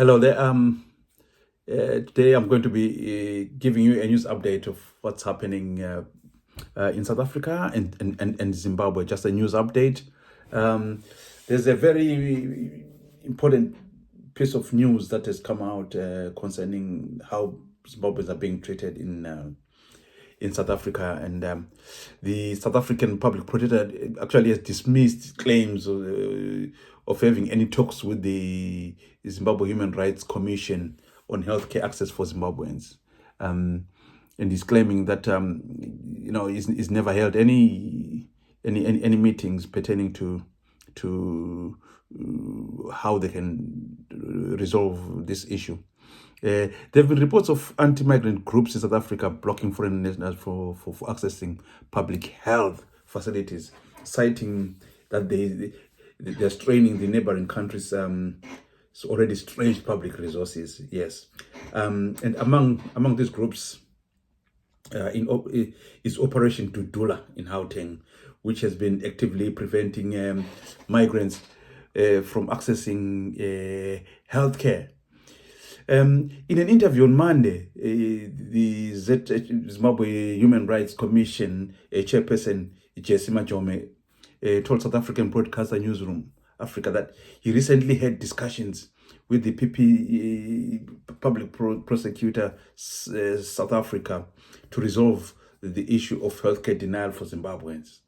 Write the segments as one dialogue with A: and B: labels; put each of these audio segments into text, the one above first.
A: Hello there. Today I'm going to be giving you a news update of what's happening in South Africa and Zimbabwe. Just a news update. Um, there's a very important piece of news that has come out concerning how Zimbabweans are being treated in South Africa, and the South African public protector actually has dismissed claims of having any talks with the Zimbabwe Human Rights Commission on healthcare access for Zimbabweans, and he's claiming that he's never held any meetings pertaining to how they can resolve this issue. There have been reports of anti-migrant groups in South Africa blocking foreign nationals for accessing public health facilities, citing that they're straining the neighboring countries' already strained public resources. Yes, and among these groups is Operation Dudula in Gauteng, which has been actively preventing migrants from accessing healthcare. In an interview on Monday, the Zimbabwe Human Rights Commission chairperson Jesse Majome told South African broadcaster Newsroom Africa that he recently had discussions with the public prosecutor South Africa to resolve the issue of healthcare denial for Zimbabweans.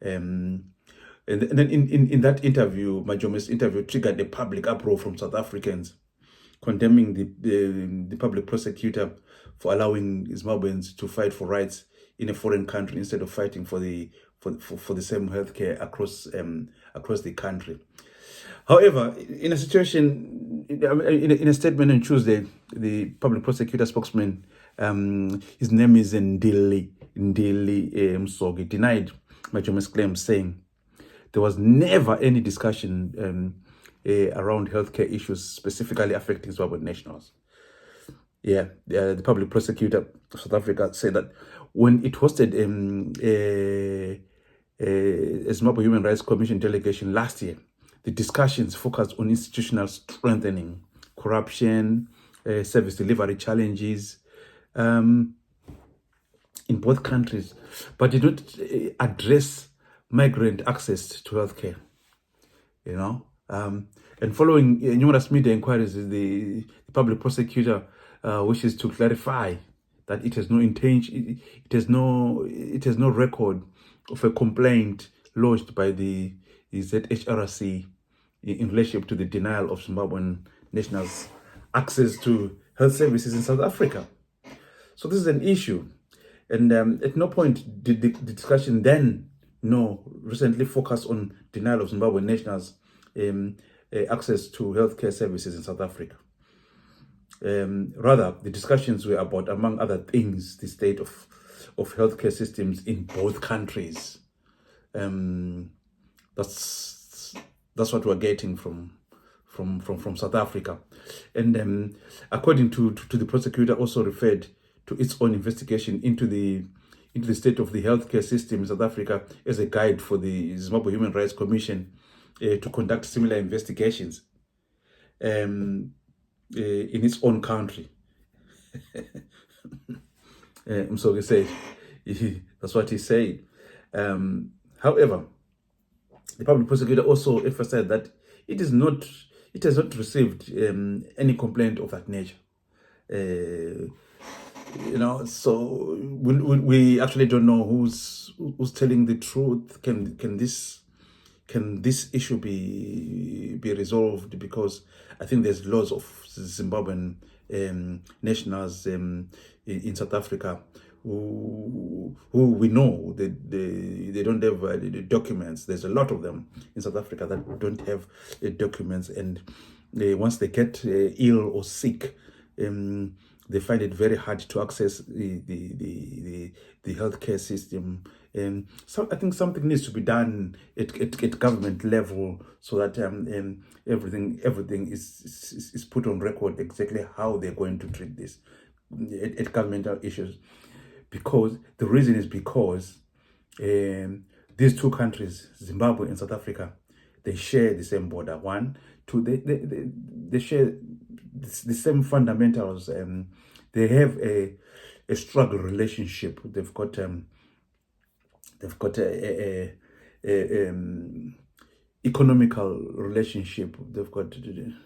A: And then in that interview, Majome's interview triggered a public uproar from South Africans, condemning the public prosecutor for allowing Zimbabweans to fight for rights in a foreign country instead of fighting for the same healthcare across the country. However, in a situation, in a statement on Tuesday, the public prosecutor spokesman, his name is Ndili Msogi, denied Majome's claim, saying there was never any discussion around healthcare issues specifically affecting Zimbabwean nationals. The public prosecutor of South Africa said that when it hosted a Zimbabwe Human Rights Commission delegation last year, the discussions focused on institutional strengthening, corruption, service delivery challenges in both countries, but did not address migrant access to healthcare. And following numerous media inquiries, the public prosecutor wishes to clarify that it has no intention, it has no record of a complaint lodged by the ZHRC in relationship to the denial of Zimbabwean nationals access to health services in South Africa. So this is an issue, and at no point did the discussion then recently focus on denial of Zimbabwean nationals access to healthcare services in South Africa. Rather, the discussions were about, among other things, the state of healthcare systems in both countries. That's what we're getting from South Africa, and according to the prosecutor, also referred to its own investigation into the state of the healthcare system in South Africa as a guide for the Zimbabwe Human Rights Commission to conduct similar investigations in its own country. So he said, that's what he said. However, the public prosecutor also emphasized that it has not received any complaint of that nature. So we actually don't know who's telling the truth. Can this issue be resolved? Because I think there's lots of Zimbabwean nationals in South Africa who we know they don't have the documents. There's a lot of them in South Africa that don't have documents, and once they get ill or sick, they find it very hard to access the healthcare system. So I think something needs to be done at government level, so that everything is put on record exactly how they're going to treat this at governmental issues. Because the reason is because these two countries, Zimbabwe and South Africa, they share the same border. One, two, they share the same fundamentals. They have a struggle relationship. They've got a economical relationship. They've got,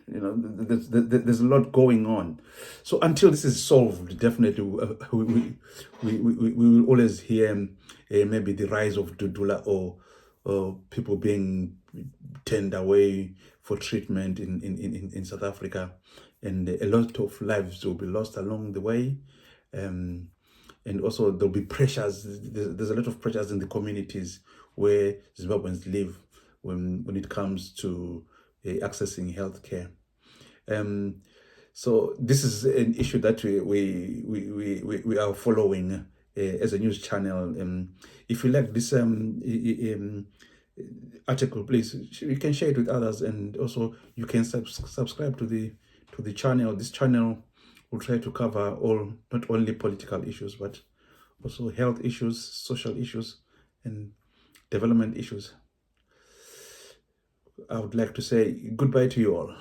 A: there's a lot going on. So until this is solved, definitely we will always hear maybe the rise of Dudula, or people being turned away for treatment in South Africa, and a lot of lives will be lost along the way. And also there'll be pressures. There's a lot of pressures in the communities where Zimbabweans live when it comes to accessing healthcare. So this is an issue that we are following as a news channel. If you like this article, please, you can share it with others, and also you can subscribe to the channel. This channel will try to cover all, not only political issues, but also health issues, social issues, and development issues. I would like to say goodbye to you all.